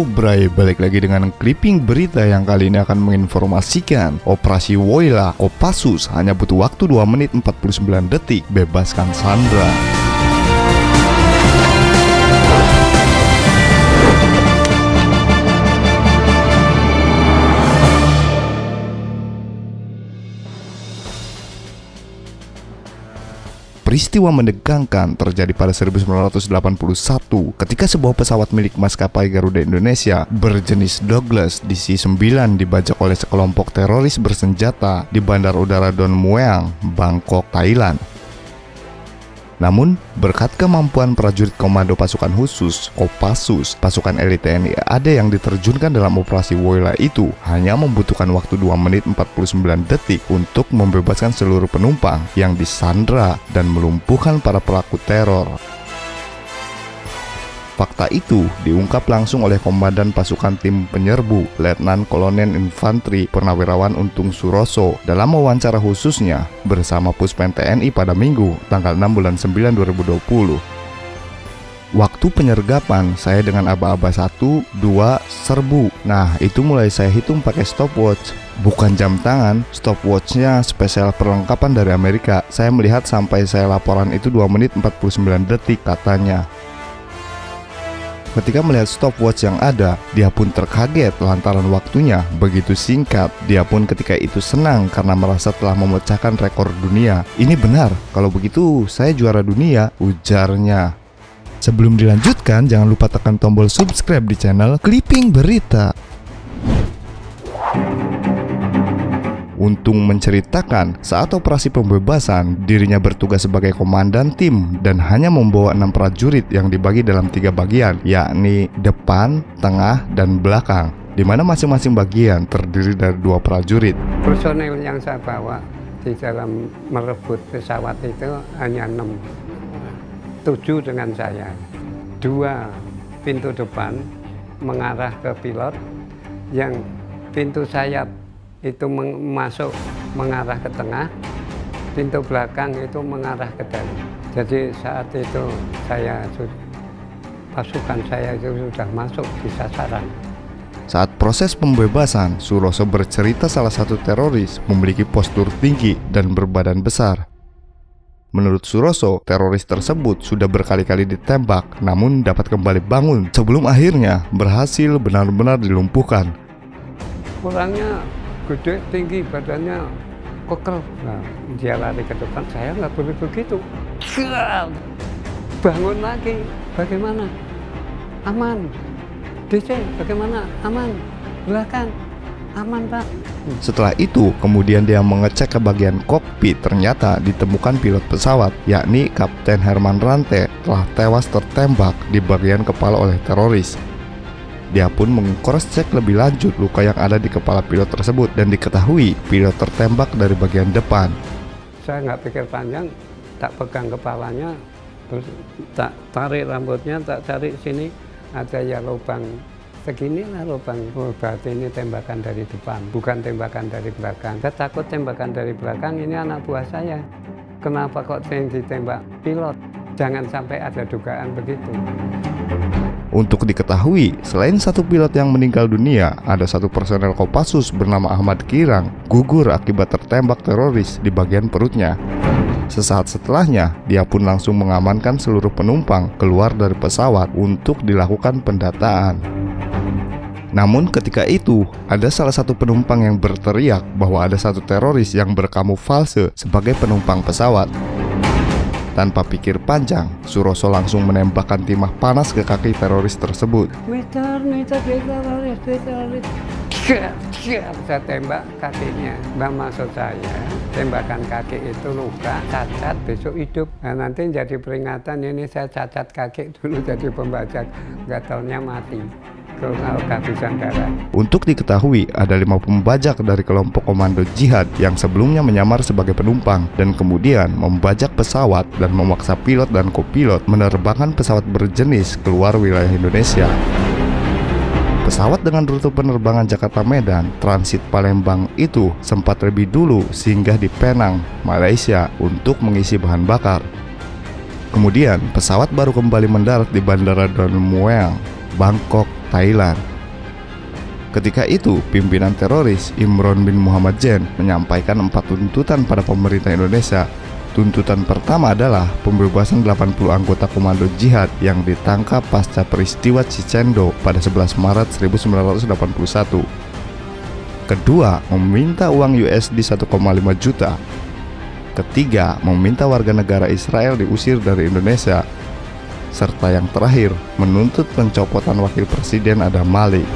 Halo Bray, balik lagi dengan clipping berita yang kali ini akan menginformasikan Operasi Woyla Kopassus hanya butuh waktu 2 menit 49 detik, bebaskan Sandra. Peristiwa menegangkan terjadi pada 1981 ketika sebuah pesawat milik maskapai Garuda Indonesia berjenis Douglas DC-9 dibajak oleh sekelompok teroris bersenjata di Bandar Udara Don Mueang, Bangkok, Thailand. Namun, berkat kemampuan prajurit Komando Pasukan Khusus Kopassus, pasukan elit TNI AD yang diterjunkan dalam operasi Woyla itu hanya membutuhkan waktu 2 menit 49 detik untuk membebaskan seluruh penumpang yang disandra dan melumpuhkan para pelaku teror. Fakta itu diungkap langsung oleh Komandan Pasukan Tim Penyerbu, Letnan Kolonel Infanteri Purnawirawan Untung Suroso dalam wawancara khususnya bersama Puspen TNI pada Minggu, tanggal 6 bulan 9 2020. Waktu penyergapan saya dengan aba-aba 1, 2, serbu. Nah, itu mulai saya hitung pakai stopwatch. Bukan jam tangan, stopwatchnya spesial perlengkapan dari Amerika. Saya melihat sampai saya laporan itu 2 menit 49 detik katanya. Ketika melihat stopwatch yang ada, dia pun terkaget lantaran waktunya begitu singkat. Dia pun ketika itu senang karena merasa telah memecahkan rekor dunia. Ini benar, kalau begitu saya juara dunia, ujarnya. Sebelum dilanjutkan, jangan lupa tekan tombol subscribe di channel Clipping Berita. Untung menceritakan saat operasi pembebasan, dirinya bertugas sebagai komandan tim dan hanya membawa 6 prajurit yang dibagi dalam 3 bagian, yakni depan, tengah, dan belakang, di mana masing-masing bagian terdiri dari 2 prajurit. Personel yang saya bawa di dalam merebut pesawat itu hanya 6, 7 dengan saya. 2 pintu depan mengarah ke pilot, yang pintu sayap itu masuk mengarah ke tengah, pintu belakang itu mengarah ke dalam. Jadi saat itu pasukan saya itu sudah masuk di sasaran. Saat proses pembebasan, Suroso bercerita salah satu teroris memiliki postur tinggi dan berbadan besar. Menurut Suroso, teroris tersebut sudah berkali-kali ditembak, namun dapat kembali bangun sebelum akhirnya berhasil benar-benar dilumpuhkan. Orangnya gede, tinggi, badannya kokel. Nah, dia lari ke depan, saya nggak boleh begitu. Bangun lagi, bagaimana? Aman. DC, bagaimana? Aman. Belakang, aman Pak. Setelah itu, kemudian dia mengecek ke bagian kokpit. Ternyata ditemukan pilot pesawat, yakni Kapten Herman Rante, telah tewas tertembak di bagian kepala oleh teroris. Dia pun meng-cross-check lebih lanjut luka yang ada di kepala pilot tersebut dan diketahui pilot tertembak dari bagian depan. Saya nggak pikir panjang, tak pegang kepalanya, terus tak tarik rambutnya, tak cari sini, ada ya lubang segini lah lubang. Oh, berarti ini tembakan dari depan, bukan tembakan dari belakang. Saya takut tembakan dari belakang, ini anak buah saya. Kenapa kok yang ditembak pilot? Jangan sampai ada dugaan begitu. Untuk diketahui, selain 1 pilot yang meninggal dunia, ada 1 personel Kopassus bernama Ahmad Kirang gugur akibat tertembak teroris di bagian perutnya. Sesaat setelahnya, dia pun langsung mengamankan seluruh penumpang keluar dari pesawat untuk dilakukan pendataan. Namun ketika itu, ada salah satu penumpang yang berteriak bahwa ada 1 teroris yang berkamuflase sebagai penumpang pesawat. Tanpa pikir panjang, Suroso langsung menembakkan timah panas ke kaki teroris tersebut. Teroris. Saya tembak kakinya. Nah, maksud saya, tembakan kaki itu luka, cacat, besok hidup. Nah, nanti jadi peringatan, ini saya cacat kaki dulu jadi pembajak, nggak taunya mati. Kehabisan darah. Untuk diketahui, ada 5 pembajak dari kelompok komando jihad yang sebelumnya menyamar sebagai penumpang dan kemudian membajak pesawat dan memaksa pilot dan kopilot menerbangkan pesawat berjenis keluar wilayah Indonesia. Pesawat dengan rute penerbangan Jakarta-Medan transit Palembang itu sempat lebih dulu singgah di Penang, Malaysia untuk mengisi bahan bakar. Kemudian pesawat baru kembali mendarat di Bandara Don Mueang, Bangkok, Thailand. Ketika itu, pimpinan teroris Imron bin Muhammad Zain menyampaikan 4 tuntutan pada pemerintah Indonesia. Tuntutan pertama adalah pembebasan 80 anggota komando jihad yang ditangkap pasca peristiwa Cicendo pada 11 Maret 1981. Kedua, meminta uang USD 1,5 juta. Ketiga, meminta warga negara Israel diusir dari Indonesia. Serta yang terakhir, menuntut pencopotan wakil presiden Adam Malik.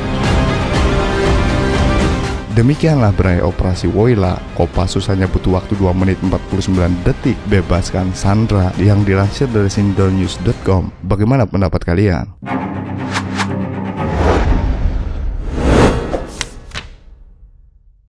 Demikianlah berai operasi Woyla. Kopassus hanya butuh waktu 2 menit 49 detik bebaskan Sandra, yang dilansir dari sindolnews.com. Bagaimana pendapat kalian?